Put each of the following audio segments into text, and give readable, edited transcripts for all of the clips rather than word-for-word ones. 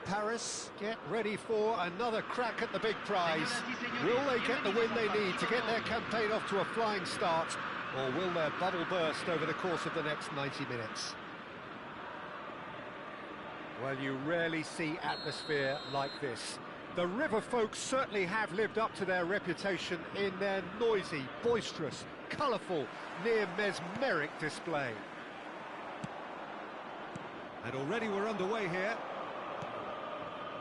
Paris get ready for another crack at the big prize. Will they get the win they need to get their campaign off to a flying start, or will their bubble burst over the course of the next 90 minutes? Well, you rarely see atmosphere like this. The River folks certainly have lived up to their reputation in their noisy, boisterous, colourful, near-mesmeric display. And already we're underway here.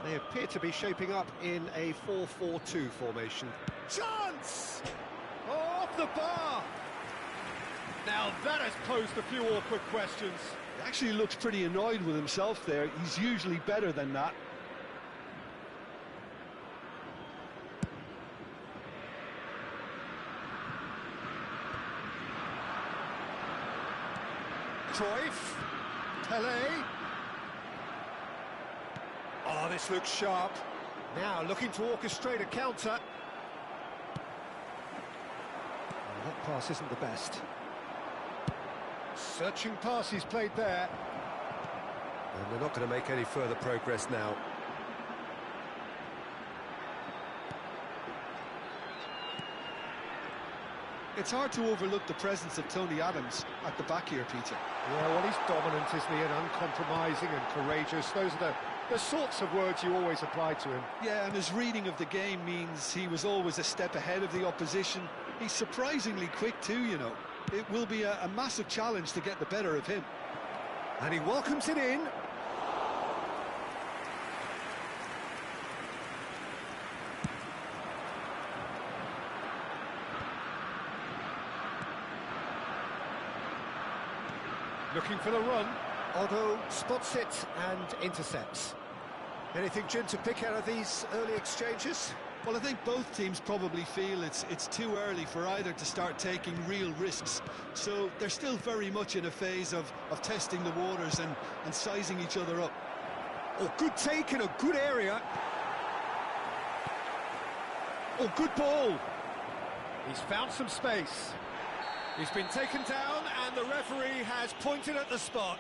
They appear to be shaping up in a 4-4-2 formation. Chance! Oh, off the bar! Now that has posed a few awkward questions. He actually looks pretty annoyed with himself there. He's usually better than that. Cruyff, Pelé. Oh, this looks sharp. Now looking to orchestrate a counter. Oh, that pass isn't the best. Searching pass he's played there. And they're not going to make any further progress now. It's hard to overlook the presence of Tony Adams at the back here, Peter. Yeah, well, he's dominant, isn't he, and uncompromising and courageous. Those are the sorts of words you always apply to him. Yeah, and his reading of the game means he was always a step ahead of the opposition. He's surprisingly quick too, you know. It will be a massive challenge to get the better of him. And he welcomes it in. Looking for the run. Otto spots it and intercepts. Anything, Jim, to pick out of these early exchanges? Well, I think both teams probably feel it's too early for either to start taking real risks. So they're still very much in a phase of testing the waters and sizing each other up. Oh, good take in a good area. Oh, good ball. He's found some space. He's been taken down and the referee has pointed at the spot.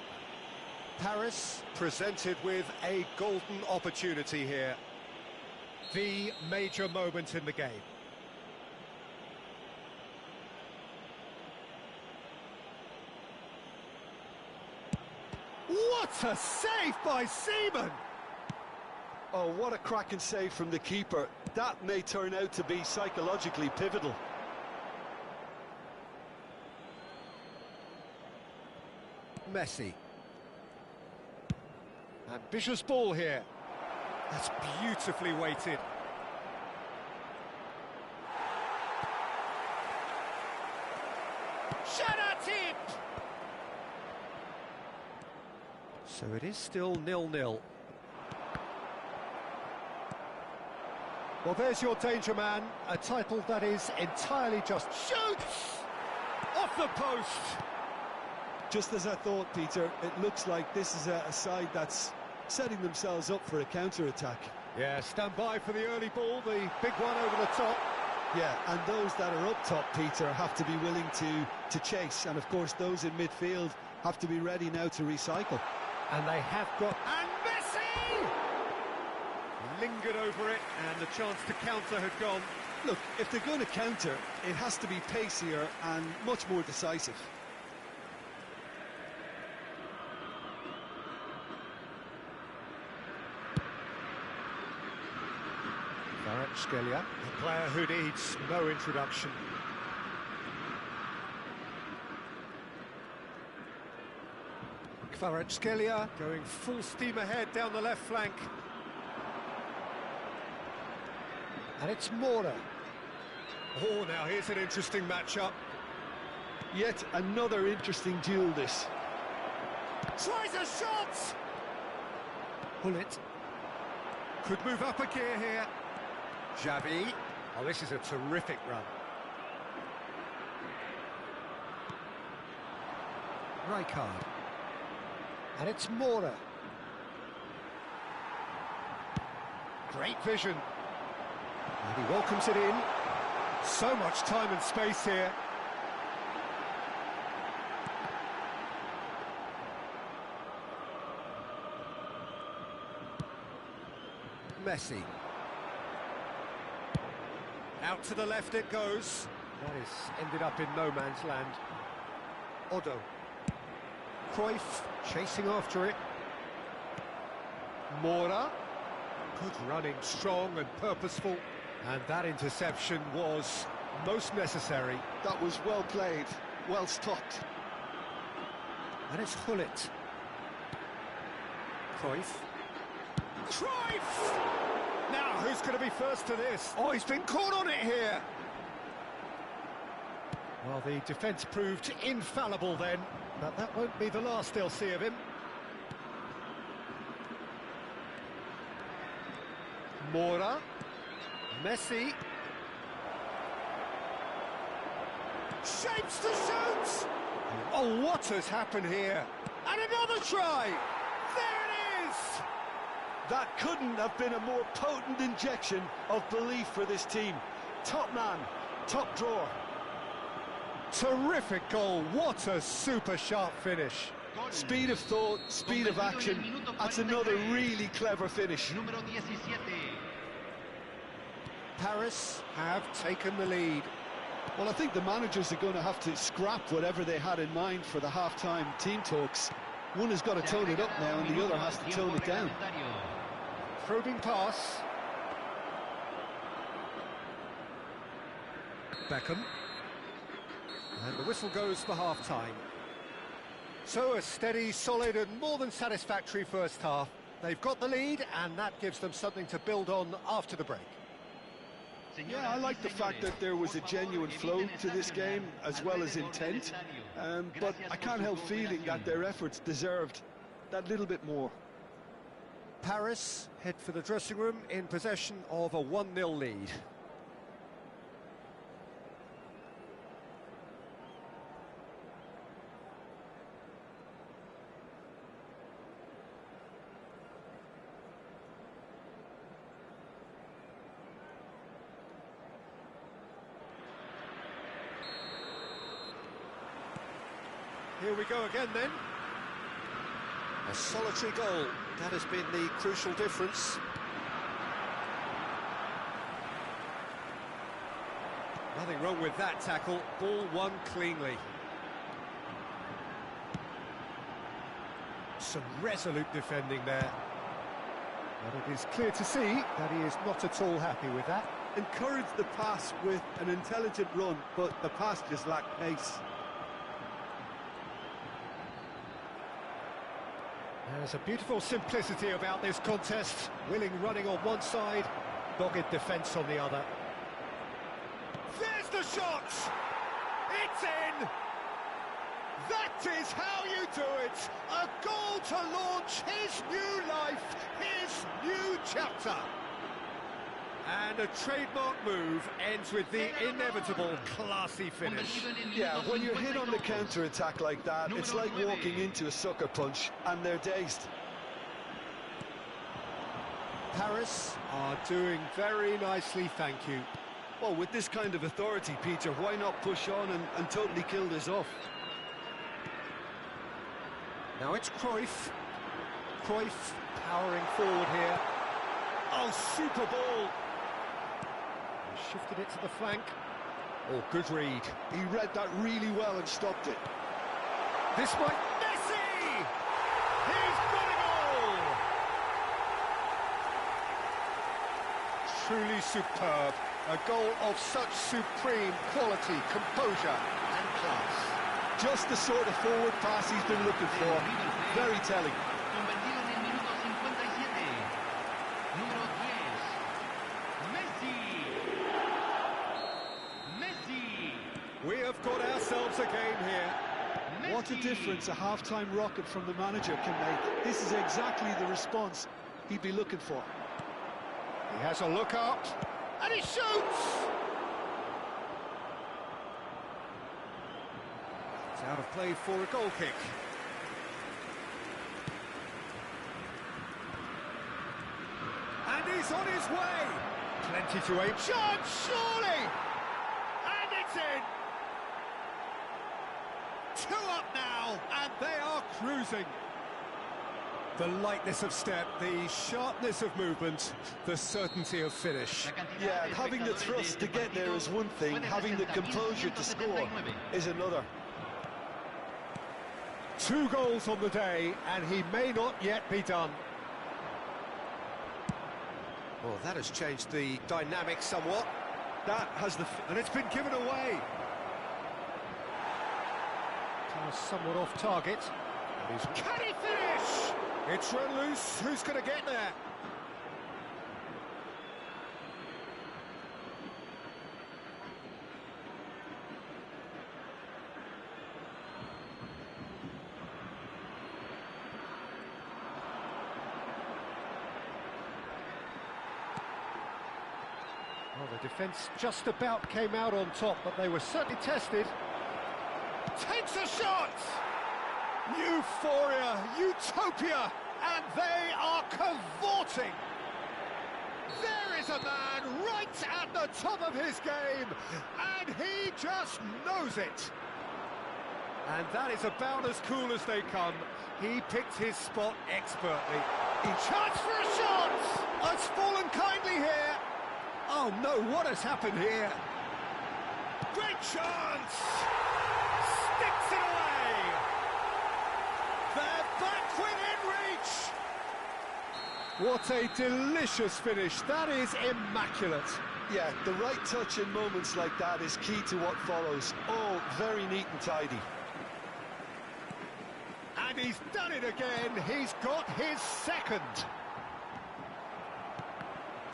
Paris presented with a golden opportunity here. The major moment in the game. What a save by Seaman! Oh, what a cracking save from the keeper. That may turn out to be psychologically pivotal. Messi. Ambitious ball here. That's beautifully weighted. Tip! So it is still 0-0. Well, there's your danger man, a title that is entirely just. Shoots! Off the post! Just as I thought, Peter, it looks like this is a side that's setting themselves up for a counter-attack. Yeah, stand by for the early ball, the big one over the top. Yeah, and those that are up top, Peter, have to be willing to chase. And, of course, those in midfield have to be ready now to recycle. And they have got... And Messi! Lingered over it, and the chance to counter had gone. Look, if they're going to counter, it has to be pacier and much more decisive. Kvaratskhelia, a player who needs no introduction. Kvaratskhelia going full steam ahead down the left flank. And it's Mora. Oh, now here's an interesting matchup. Yet another interesting duel, this. Tries a shot! Bullet. Could move up a gear here. Xavi. Oh, this is a terrific run. Rijkaard. And it's Mora. Great vision. And he welcomes it in. So much time and space here. Messi. Out to the left it goes. That is ended up in no man's land. Odo. Cruyff chasing after it. Mora. Good running, strong and purposeful. And that interception was most necessary. That was well played, well stopped. And it's Hullet. Cruyff. Cruyff! Now, who's going to be first to this? Oh, he's been caught on it here. Well, the defence proved infallible then, but that won't be the last they'll see of him. Mora. Messi. Shapes to shoot! Oh, what has happened here? And another try! There it is! That couldn't have been a more potent injection of belief for this team. Top man, top drawer. Terrific goal, what a super sharp finish. Speed of thought, speed of action, that's another really clever finish. Paris have taken the lead. Well, I think the managers are going to have to scrap whatever they had in mind for the half-time team talks. One has got to tone it up now and the other has to tone it down. Probing pass. Beckham. And the whistle goes for half-time. So a steady, solid and more than satisfactory first half. They've got the lead and that gives them something to build on after the break. Yeah, I like the fact that there was a genuine flow to this game as well as intent, but I can't help feeling that their efforts deserved that little bit more. Paris head for the dressing room in possession of a 1-0 lead. Here we go again then. A solitary goal, that has been the crucial difference. Nothing wrong with that tackle, ball won cleanly. Some resolute defending there. But it is clear to see that he is not at all happy with that. Encouraged the pass with an intelligent run, but the pass just lacked pace. There's a beautiful simplicity about this contest. Willing running on one side, dogged defence on the other. There's the shot! It's in! That is how you do it! A goal to launch his new life, his new chapter. And a trademark move ends with the inevitable classy finish. Yeah, when you're hit on the counter-attack like that, it's like walking into a sucker punch, and they're dazed. Paris are doing very nicely, thank you. Well, with this kind of authority, Peter, why not push on and totally kill this off? Now it's Cruyff. Cruyff powering forward here. Oh, super ball! Shifted it to the flank. Oh, good read. He read that really well and stopped it. This might... Messi! He's got a goal! Truly superb. A goal of such supreme quality, composure and class. Just the sort of forward pass he's been looking for. Very telling. We have got ourselves a game here. What a difference a half-time rocket from the manager can make. This is exactly the response he'd be looking for. He has a look up, and he shoots! It's out of play for a goal kick. And he's on his way! Plenty to aim. Chance, surely! And it's in! 2 up now, and they are cruising. The lightness of step, the sharpness of movement, the certainty of finish. Yeah, having the thrust to get there is one thing, having the composure to score is another. 2 goals on the day, and he may not yet be done. Well, that has changed the dynamic somewhat. That has the... And it's been given away. Somewhat off target. Can he finish? It's run loose. Who's going to get there? Well, the defence just about came out on top, but they were certainly tested. Takes a shot! Euphoria, utopia, and they are cavorting. There is a man right at the top of his game, and he just knows it. And that is about as cool as they come. He picked his spot expertly. Chance for a shot! It's fallen kindly here. Oh no, what has happened here? Great chance! Sticks it away! They're back within reach! What a delicious finish. That is immaculate. Yeah, the right touch in moments like that is key to what follows. Oh, very neat and tidy. And he's done it again. He's got his second.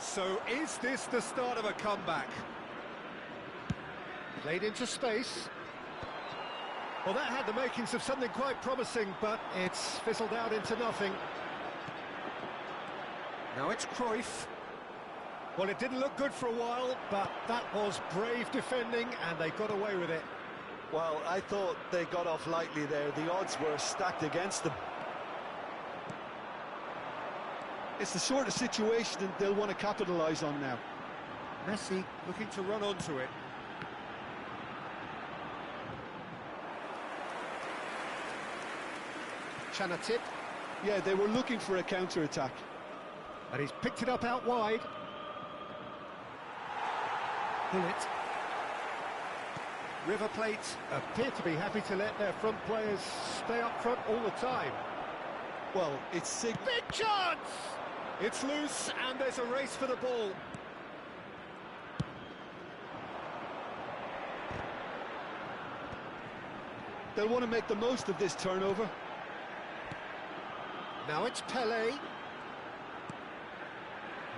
So is this the start of a comeback? Played into space. Well, that had the makings of something quite promising, but it's fizzled out into nothing. Now it's Cruyff. Well, it didn't look good for a while, but that was brave defending, and they got away with it. Well, I thought they got off lightly there. The odds were stacked against them. It's the sort of situation that they'll want to capitalise on now. Messi looking to run onto it. Chanatip. Yeah, they were looking for a counter-attack. And he's picked it up out wide. Bullet. River Plate appear to be happy to let their front players stay up front all the time. Well, it's... Big chance! It's loose, and there's a race for the ball. They'll want to make the most of this turnover. Now it's Pelé.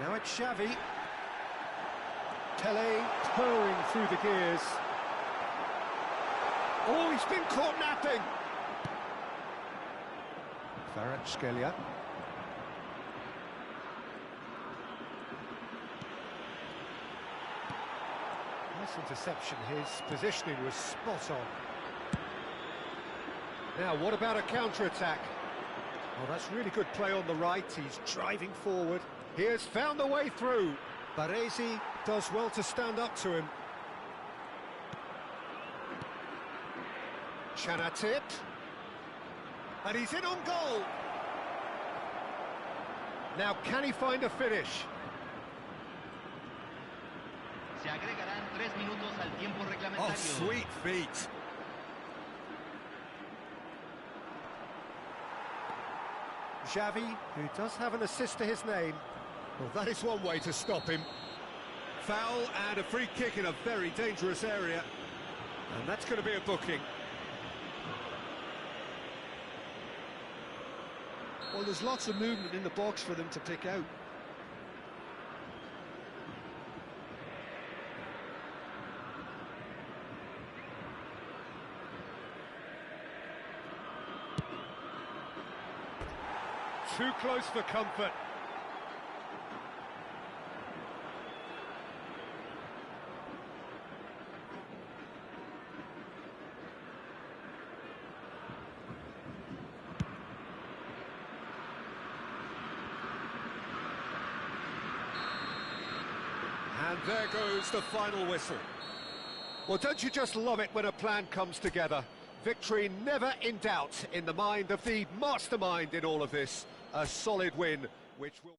Now it's Xavi. Pelé purring through the gears. Oh, he's been caught napping. Kvaratskhelia. Nice interception. His positioning was spot on. Now, what about a counter-attack? Oh, that's really good play on the right. He's driving forward. He has found a way through. Baresi does well to stand up to him. Chanatip. And he's in on goal. Now, can he find a finish? Se agregarán 3 minutos al tiempo Oh, reglamentario. sweet feet. Xavi, who does have an assist to his name. Well, that is one way to stop him. Foul and a free kick in a very dangerous area. And that's going to be a booking. Well, there's lots of movement in the box for them to pick out. Too close for comfort. And there goes the final whistle. Well, don't you just love it when a plan comes together? Victory never in doubt in the mind of the mastermind in all of this. a solid win, which will...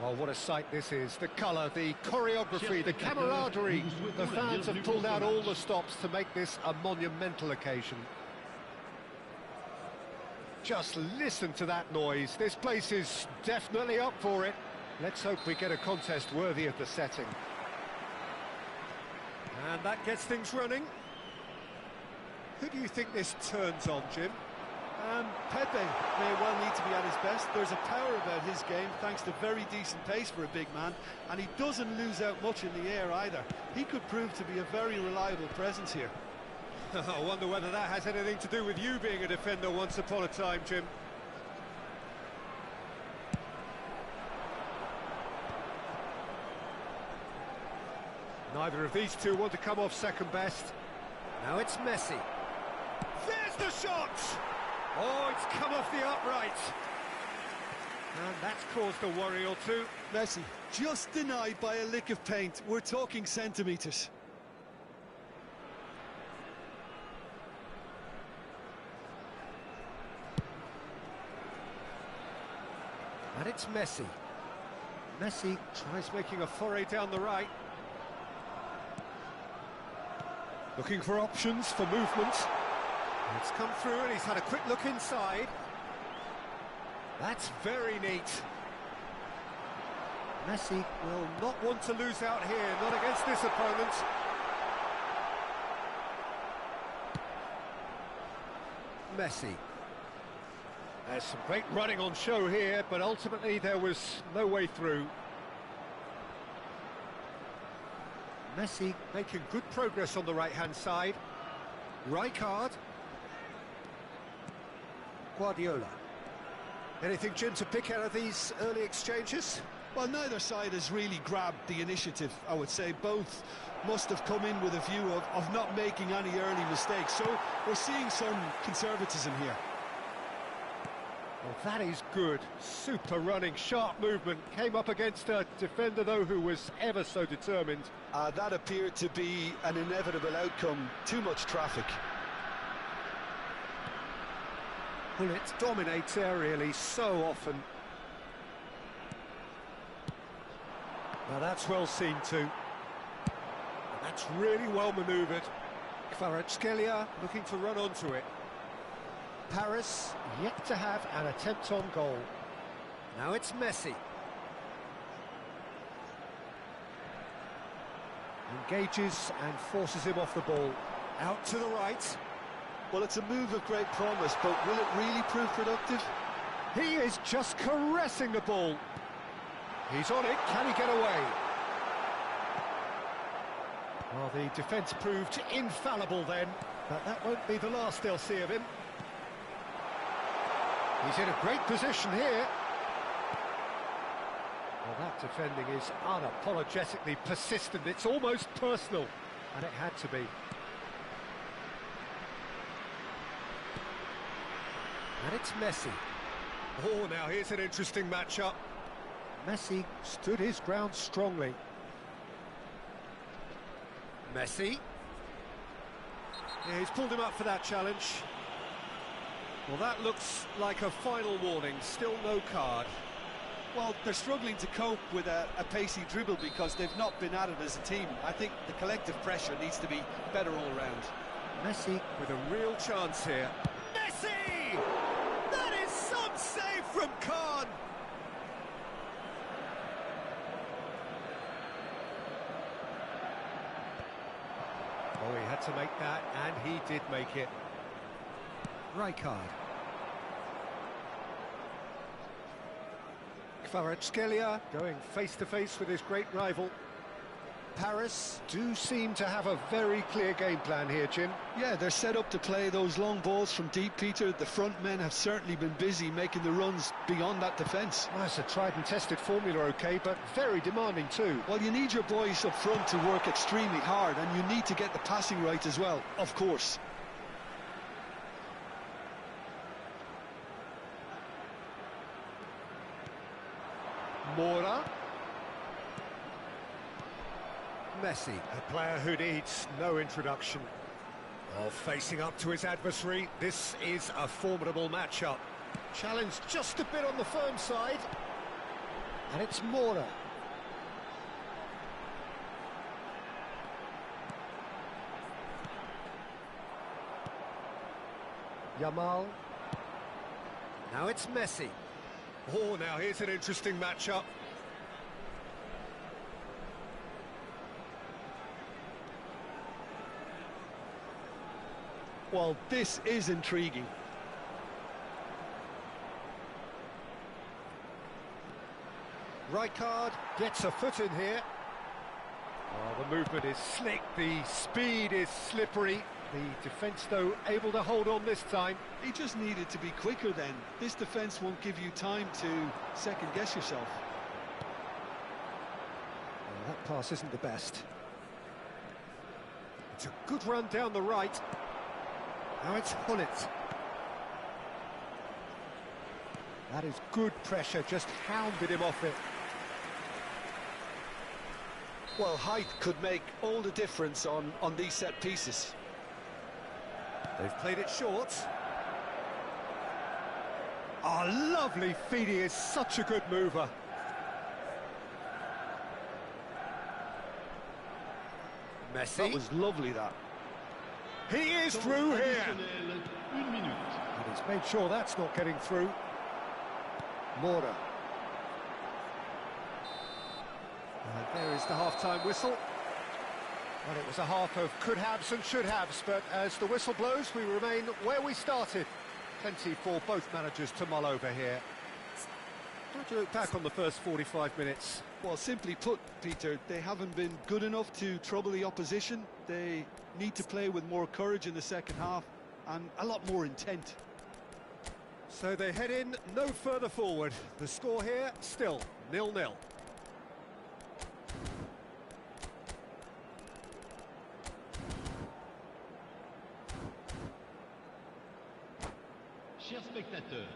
Well, what a sight this is. The colour, the choreography, the camaraderie. The fans have pulled out all the stops to make this a monumental occasion. Just listen to that noise. This place is definitely up for it. Let's hope we get a contest worthy of the setting. And that gets things running. Who do you think this turns on, Jim? Pepe may well need to be at his best. There's a power about his game, thanks to very decent pace for a big man, and he doesn't lose out much in the air either. He could prove to be a very reliable presence here. I wonder whether that has anything to do with you being a defender once upon a time, Jim. Neither of these two want to come off second best. Now it's Messi. There's the shot! Oh, it's come off the upright. And that's caused a worry or two. Messi, just denied by a lick of paint. We're talking centimetres. And it's Messi. Messi tries making a foray down the right. Looking for options for movement. It's come through and he's had a quick look inside. That's very neat. Messi will not want to lose out here, not against this opponent. Messi. There's some great running on show here, but ultimately there was no way through. Messi making good progress on the right-hand side. Rijkaard. Guardiola. Anything, Jim, to pick out of these early exchanges? Well, neither side has really grabbed the initiative, I would say. Both must have come in with a view of not making any early mistakes. So we're seeing some conservatism here. Well, that is good. Super running, sharp movement. Came up against a defender, though, who was ever so determined. That appeared to be an inevitable outcome. Too much traffic. Well, it dominates aerially so often. Now that's well seen too. And that's really well manoeuvred. Kvaratskhelia looking to run onto it. Paris yet to have an attempt on goal. Now it's Messi. Engages and forces him off the ball. Out to the right. Well, it's a move of great promise, but will it really prove productive? He is just caressing the ball. He's on it, can he get away? Well, the defence proved infallible then, but that won't be the last they'll see of him. He's in a great position here. Well, that defending is unapologetically persistent. It's almost personal, and it had to be. And it's Messi. Oh, now here's an interesting matchup. Messi stood his ground strongly. Messi. Yeah, he's pulled him up for that challenge. Well, that looks like a final warning. Still no card. Well, they're struggling to cope with a pacey dribble because they've not been at it as a team. I think the collective pressure needs to be better all round. Messi with a real chance here. Messi! That is some save from Khan! Oh, he had to make that, and he did make it. Rijkaard. Kvaratskhelia going face-to-face with his great rival. Paris do seem to have a very clear game plan here, Jim. Yeah, they're set up to play those long balls from deep, Peter. The front men have certainly been busy making the runs beyond that defence. Well, it's a tried and tested formula, OK, but very demanding too. Well, you need your boys up front to work extremely hard, and you need to get the passing right as well, of course. Mora. Messi, a player who needs no introduction. Oh, facing up to his adversary, this is a formidable matchup. Challenged just a bit on the firm side. And it's Mora. Yamal. Now it's Messi. Oh, now here's an interesting matchup. Well, this is intriguing. Rijkaard gets a foot in here. Oh, the movement is slick, the speed is slippery. The defence, though, able to hold on this time. He just needed to be quicker then. This defence won't give you time to second-guess yourself. Well, that pass isn't the best. It's a good run down the right. Now it's Hullet. That is good pressure, just hounded him off it. Well, height could make all the difference on these set pieces. They've played it short. Oh, lovely feed. He is such a good mover. Messi. That was lovely, that. He is through here. And he's made sure that's not getting through. Mora. And there is the half-time whistle. Well, it was a half of could-haves and should-haves, but as the whistle blows, we remain where we started. Plenty for both managers to mull over here. How do you look back on the first 45 minutes? Well, simply put, Peter, they haven't been good enough to trouble the opposition. They need to play with more courage in the second half and a lot more intent. So they head in no further forward. The score here, still 0-0. Chers spectateurs,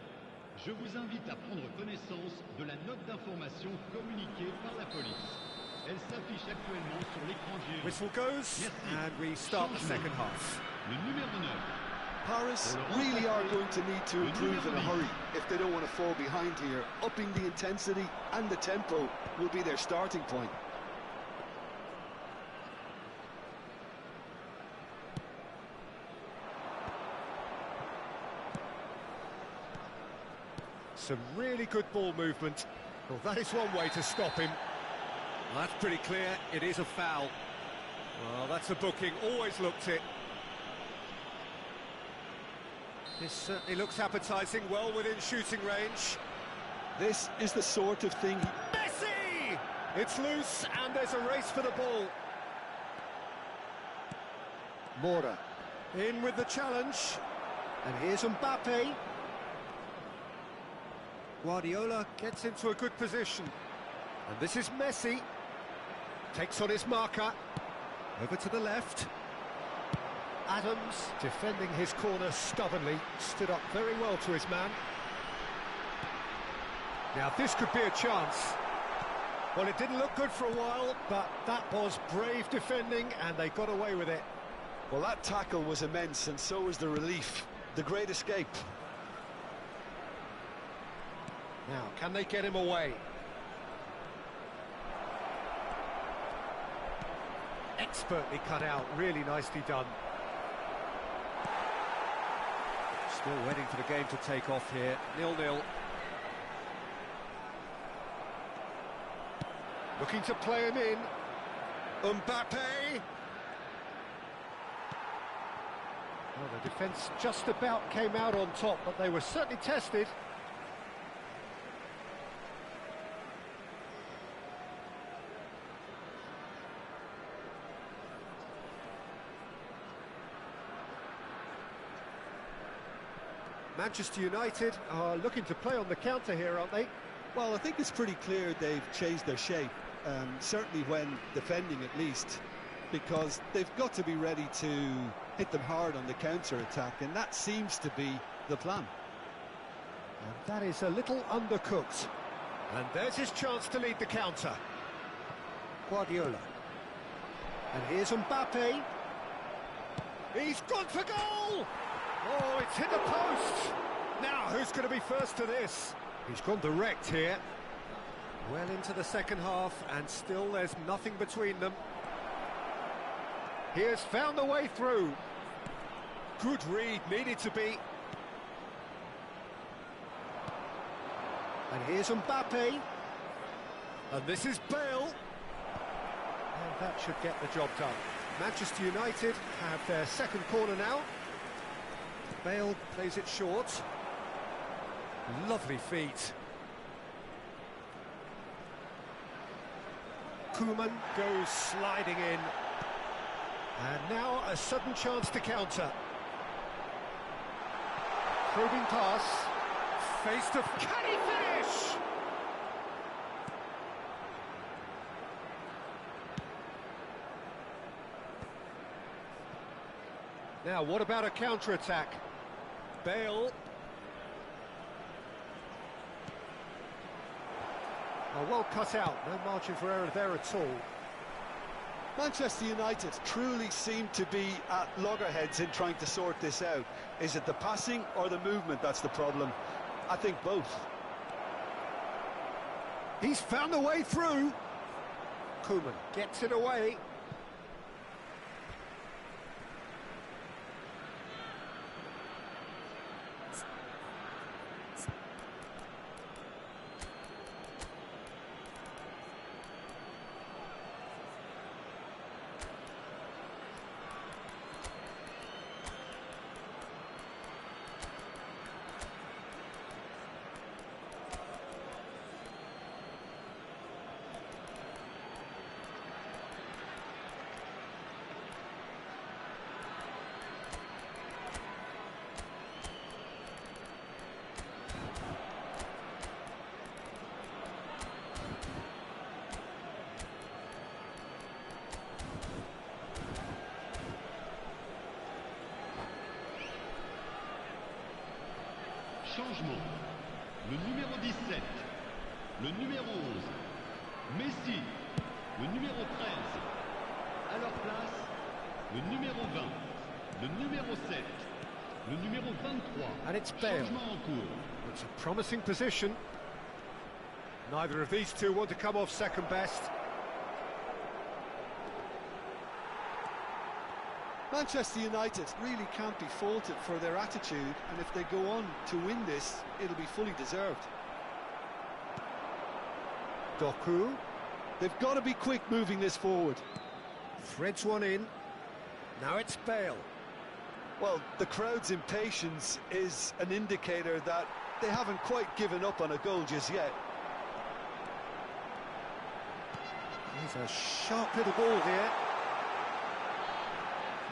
je vous invite à prendre connaissance de la note d'information communiquée par la police. Elle s'affiche actuellement sur l'écran géant. Whistle goes, and we start the second half. Le numéro 9. Paris really are going to need to improve in a hurry if they don't want to fall behind here. Upping the intensity and the tempo will be their starting point. Some really good ball movement. Well, that is one way to stop him. Well, that's pretty clear. It is a foul. Well, that's a booking. Always looked it. This certainly looks appetising, well within shooting range. This is the sort of thing... Messi! It's loose, and there's a race for the ball. Mora in with the challenge. And here's Mbappe. Guardiola gets into a good position. And this is Messi. Takes on his marker. Over to the left. Adams, defending his corner stubbornly, stood up very well to his man. Now this could be a chance. Well, it didn't look good for a while, but that was brave defending, and they got away with it. Well, that tackle was immense, and so was the relief. The great escape. Now, can they get him away? Expertly cut out, really nicely done. Still waiting for the game to take off here, 0-0. Looking to play him in. Mbappe! Well, the defence just about came out on top, but they were certainly tested. Manchester United are looking to play on the counter here, aren't they? Well, I think it's pretty clear they've changed their shape, certainly when defending at least, because they've got to be ready to hit them hard on the counter-attack, and that seems to be the plan. And that is a little undercooked. And there's his chance to lead the counter. Guardiola. And here's Mbappe. He's gone for goal! Oh, it's hit the post! Now, who's going to be first to this? He's gone direct here. Well into the second half, and still there's nothing between them. He has found the way through. Good read, needed to be. And here's Mbappe. And this is Bale. And that should get the job done. Manchester United have their second corner now. Bale plays it short. Lovely feet. Koeman goes sliding in. And now a sudden chance to counter. Probing pass. Face to... Can he finish? Now, what about a counter-attack? Bale. Oh, well cut out. No margin for error there at all. Manchester United truly seem to be at loggerheads in trying to sort this out. Is it the passing or the movement that's the problem? I think both. He's found a way through. Koeman gets it away. Changement. Le numéro 17, le numéro 11, Messi, le numéro 13. À leur place, le numéro 20, le numéro 7, le numéro 23. And it's Bale. Changement en cours. It's a promising position. Neither of these two want to come off second best. Manchester United really can't be faulted for their attitude, and if they go on to win this, it'll be fully deserved. Doku. They've got to be quick moving this forward. Threads one in. Now it's Bale. Well, the crowd's impatience is an indicator that they haven't quite given up on a goal just yet. Here's a sharp little ball here.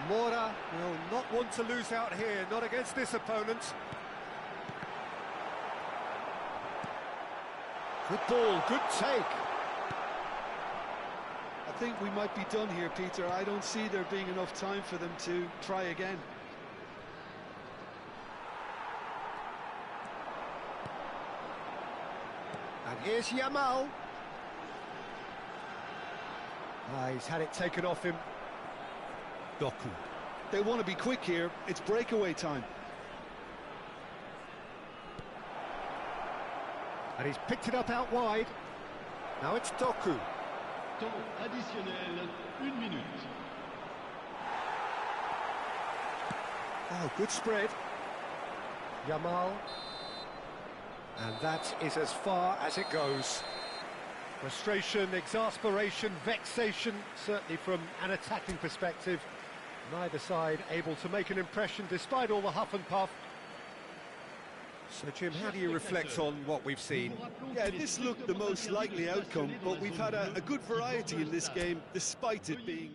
Mora will not want to lose out here, not against this opponent. Good ball, good take. I think we might be done here, Peter. I don't see there being enough time for them to try again. And here's Yamal. He's had it taken off him. Doku. They want to be quick here. It's breakaway time. And he's picked it up out wide. Now it's Doku. Temps additionnel, 1 minute. Oh, good spread. Yamal. And that is as far as it goes. Frustration, exasperation, vexation, certainly from an attacking perspective. Neither side able to make an impression despite all the huff and puff. So, Jim, how do you reflect on what we've seen? Yeah, this looked the most likely outcome, but we've had a good variety in this game, despite it being...